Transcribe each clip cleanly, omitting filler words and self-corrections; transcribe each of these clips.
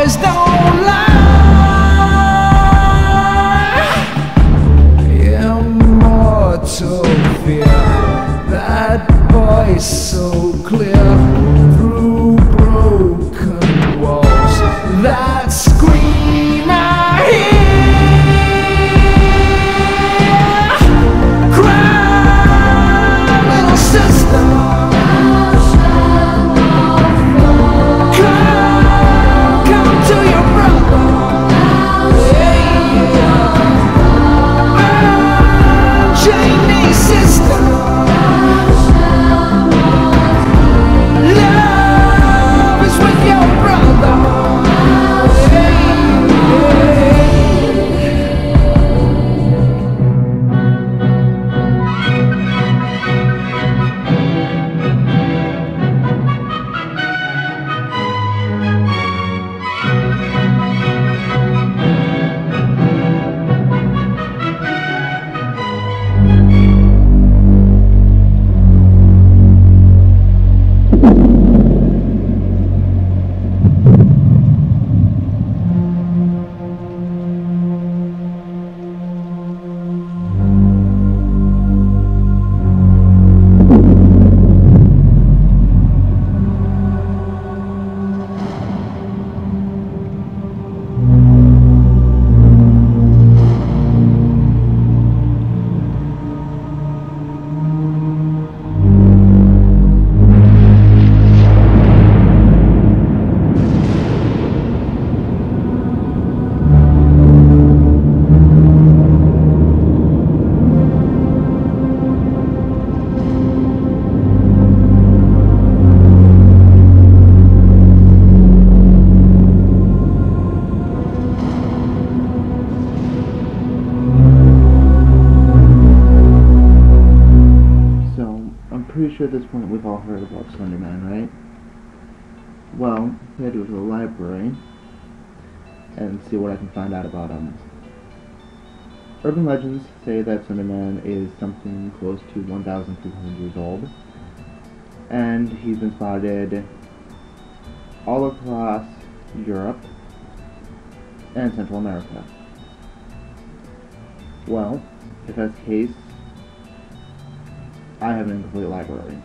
boys don't lie. Immortal fear, that voice so clear through broken walls. That scream I hear. Cry, little sister. Come to your brother. Jamie, sister. Love is with your brother. Pretty sure at this point we've all heard about Slenderman, right? Well, I had to go to the library and see what I can find out about him. Urban legends say that Slenderman is something close to 1,300 years old, and he's been spotted all across Europe and Central America. Well, if that's the case, I have an incomplete library,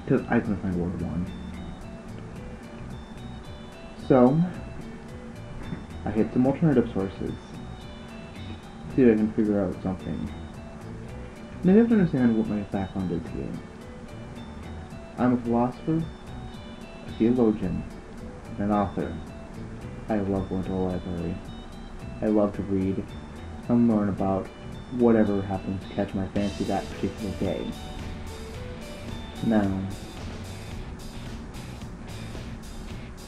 because I couldn't find World War I. So, I hit some alternative sources, see if I can figure out something. Now you have to understand what my background is here. I'm a philosopher, a theologian, and an author. I love going to the library. I love to read and learn about whatever happens to catch my fancy that particular day. Now,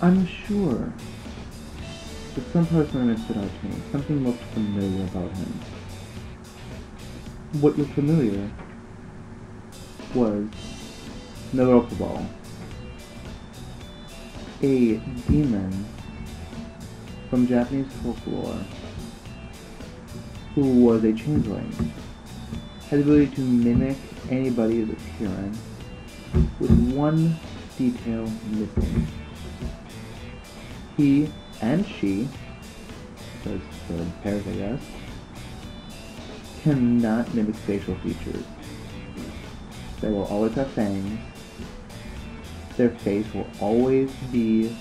I'm sure that some parts of him stood out to me. Something looked familiar about him. What looked familiar was Narokubo, a demon from Japanese folklore who was a changeling, had the ability to mimic anybody's appearance with one detail missing. He and she, because they're pairs I guess, cannot mimic facial features. They will always have fangs. Their face will always be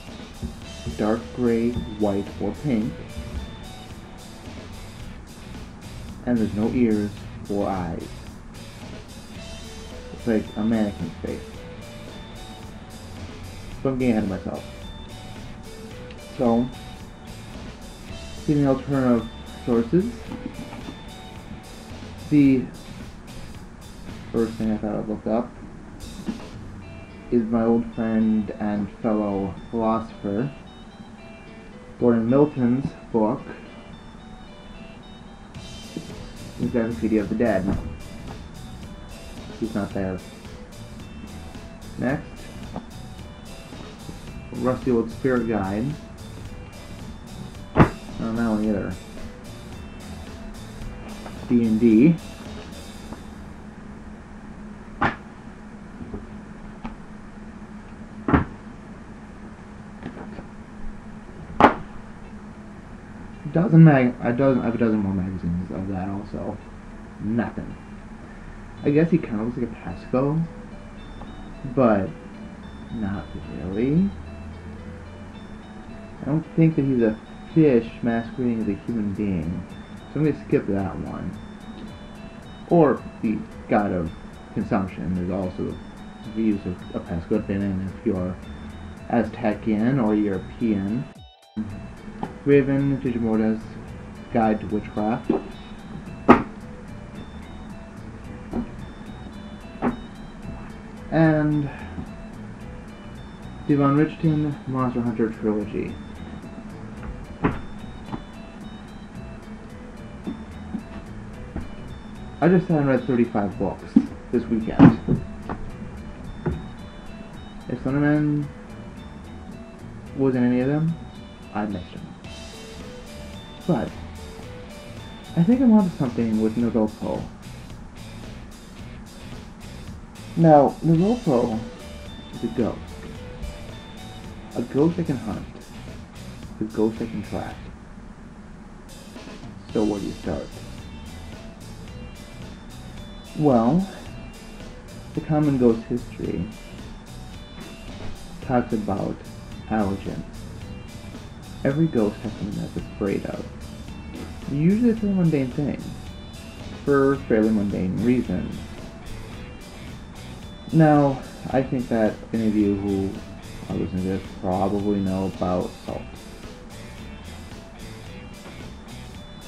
dark gray, white, or pink. And there's no ears or eyes. It's like a mannequin's face. So I'm getting ahead of myself. So, using alternative sources, the first thing I thought I'd look up is my old friend and fellow philosopher, Gordon Milton's book, Encyclopedia of the Dead. He's not there. Next, Rusty Old Spirit Guide. Not that one either. D&D. I have a dozen more magazines of that also. Nothing. I guess he kind of looks like a Pesco, but not really. I don't think that he's a fish masquerading as a human being, so I'm going to skip that one. Or the god of consumption. There's also the use of a Pesco, depending if you're Aztecian or European. Raven Digimorta's Guide to Witchcraft. And the Von Richten Monster Hunter Trilogy. I just sat and read 35 books this weekend. If Slenderman was in any of them, I'd list him. But I think I'm onto something with Naruto. Now, Naruto is a ghost. A ghost that can hunt. A ghost that can track. So where do you start? Well, the common ghost history talks about allergens. Every ghost has something that's afraid of. Usually it's a mundane thing, for fairly mundane reasons. Now, I think that any of you who are listening to this probably know about salt.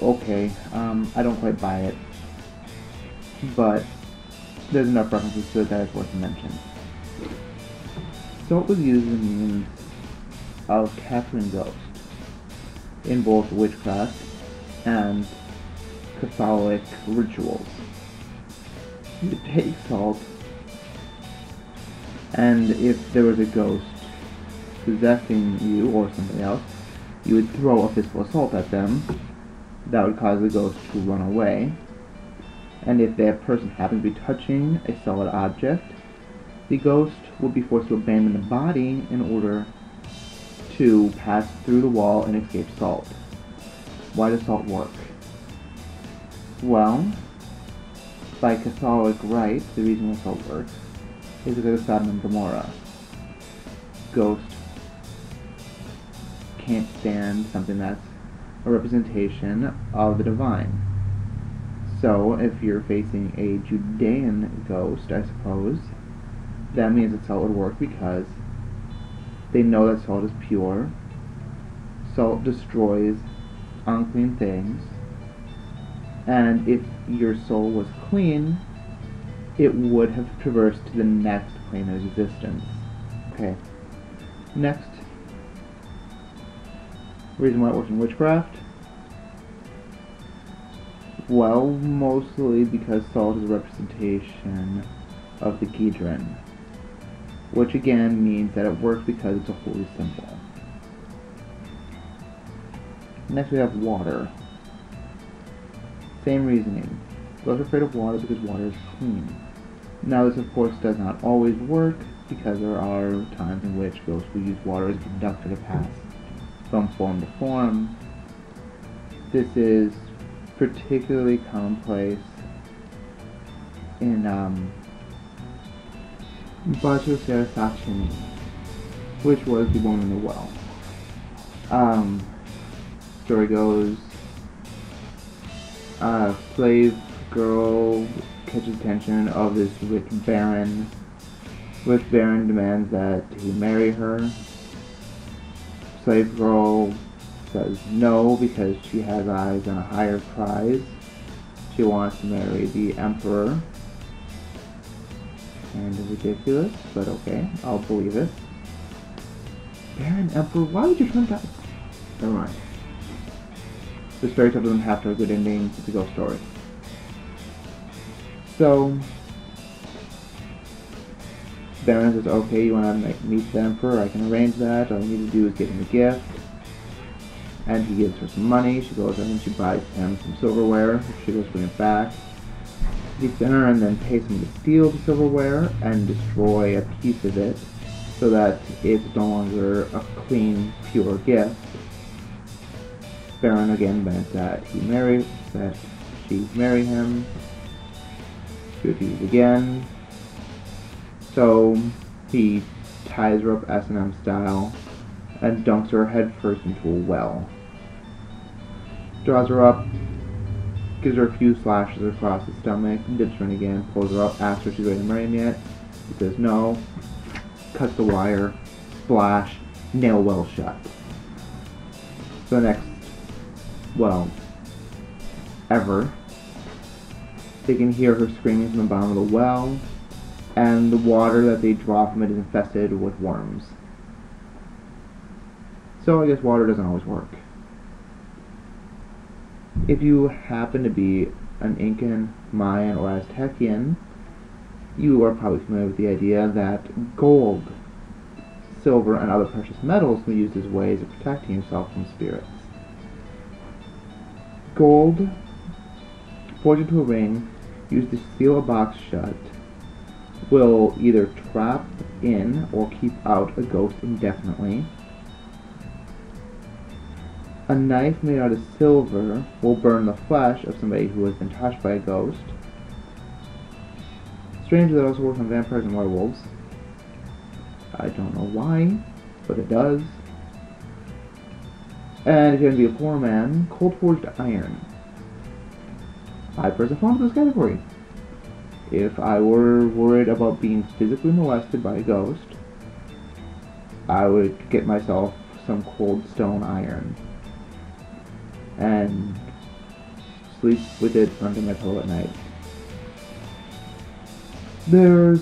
Okay, I don't quite buy it, but there's enough references to it that it's worth a mention. Salt was used as a means of capturing ghosts in both witchcraft and Catholic rituals. You would take salt, and if there was a ghost possessing you or something else, you would throw a fistful of salt at them. That would cause the ghost to run away. And if that person happened to be touching a solid object, the ghost would be forced to abandon the body in order to pass through the wall and escape salt. Why does salt work? Well, by Catholic rite, the reason why salt works is because of Sodom and Gomorrah. Ghosts can't stand something that's a representation of the divine. So, if you're facing a Judean ghost, I suppose, that means that salt would work because they know that salt is pure. Salt destroys unclean things. And if your soul was clean, it would have traversed to the next plane of existence. Okay. Next. Reason why it works in witchcraft? Well, mostly because salt is a representation of the Ghidran, which again means that it works because it's a holy symbol. Next we have water. Same reasoning. Ghosts are afraid of water because water is clean. Now this of course does not always work because there are times in which ghosts will use water as a conductor to pass from form to form. This is particularly commonplace in Bajo Sarasachini, which was the woman in the well. Story goes, slave girl catches attention of this rich baron. Rich baron demands that he marry her. Slave girl says no because she has eyes on a higher prize. She wants to marry the emperor. And it's ridiculous, but okay, I'll believe it. Baron, emperor, why would you turn that? Never mind. This fairy tale doesn't have to have a good ending, it's a ghost story. So, Baron says, okay, you want to meet the emperor, I can arrange that, all you need to do is give him a gift. And he gives her some money, she goes in and she buys him some silverware, she goes bring it back. He eats dinner and then pays him to steal the silverware and destroy a piece of it, so that it's no longer a clean, pure gift. Baron again meant that she marry him. She refused again. So he ties her up S&M style and dunks her headfirst into a well. Draws her up, gives her a few slashes across the stomach, dips her in again, pulls her up, asks her if she's ready to marry him yet. He says no, cuts the wire, splash, nail well shut. So the next, ever, they can hear her screaming from the bottom of the well, and the water that they draw from it is infested with worms. So I guess water doesn't always work. If you happen to be an Incan, Mayan, or Aztecian, you are probably familiar with the idea that gold, silver, and other precious metals can be used as ways of protecting yourself from spirits. Gold, forged into a ring, used to seal a box shut, will either trap in or keep out a ghost indefinitely. A knife made out of silver will burn the flesh of somebody who has been touched by a ghost. Strangely, that also works on vampires and werewolves. I don't know why, but it does. And if you're going to be a poor man, cold-forged iron. I personally fall into this category. If I were worried about being physically molested by a ghost, I would get myself some cold stone iron and sleep with it under my pillow at night. There's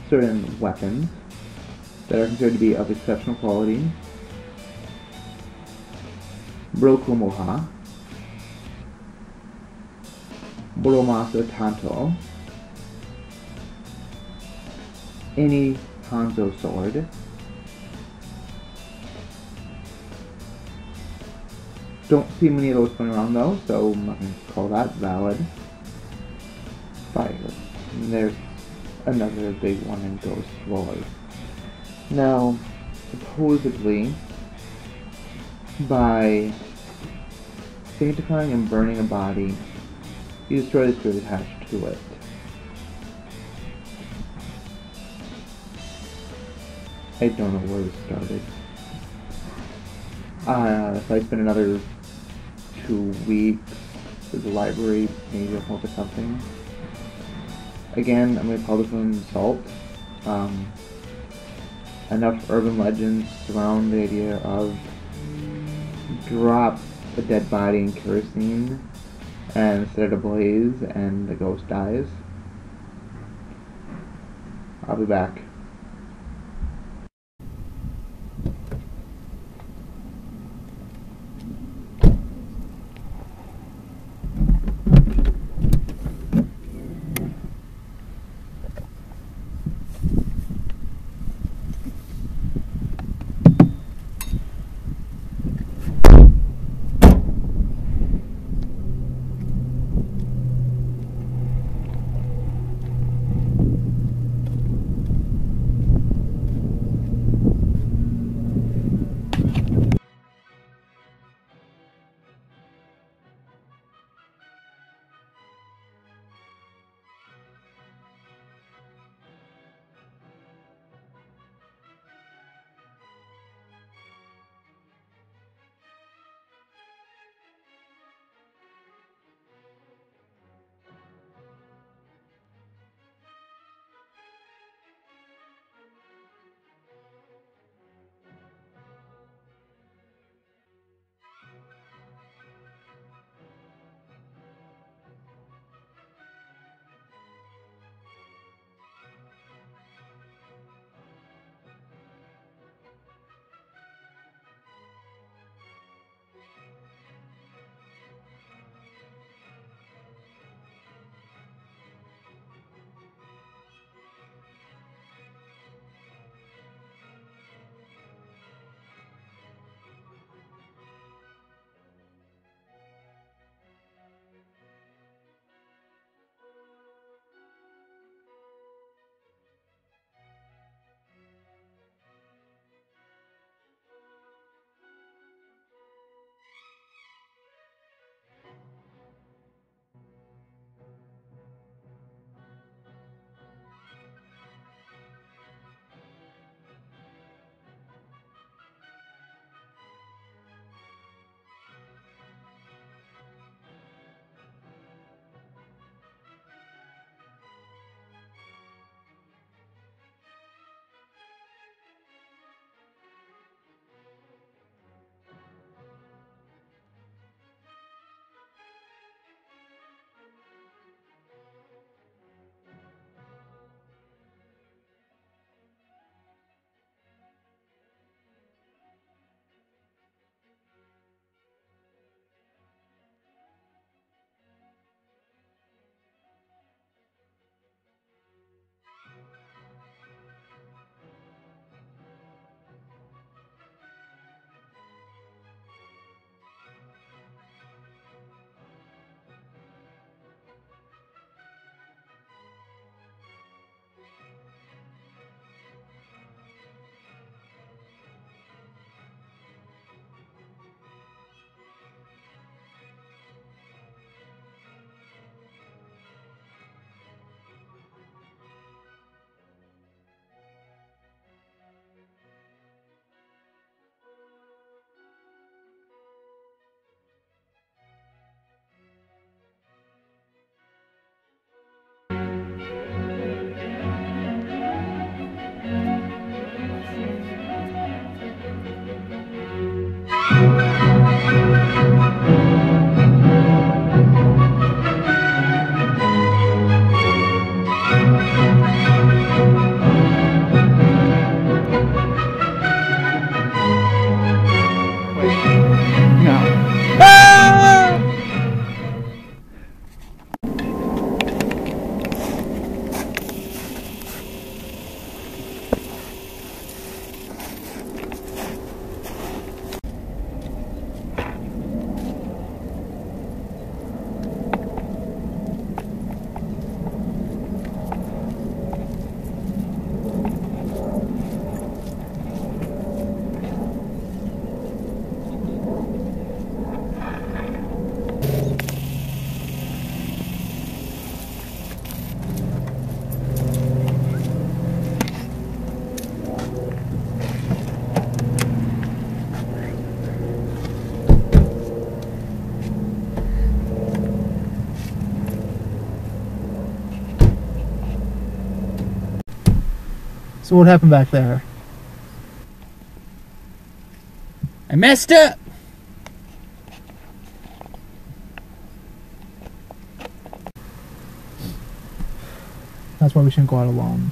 certain weapons that are considered to be of exceptional quality. Brokumoha, Boromasa Tanto, any Hanzo sword, don't see many of those going around though, so I'm not going to call that valid. Fire. And there's another big one in Ghost Lore. Now, supposedly, by sanctifying and burning a body, you destroy the spirit attached to it. I don't know where this started. If I spend another 2 weeks at the library, maybe I'll come up with something. Again, I'm going to call this one Salt. Enough urban legends surround the idea of drop a dead body in kerosene and set it ablaze and the ghost dies. I'll be back. So what happened back there? I messed up! That's why we shouldn't go out alone.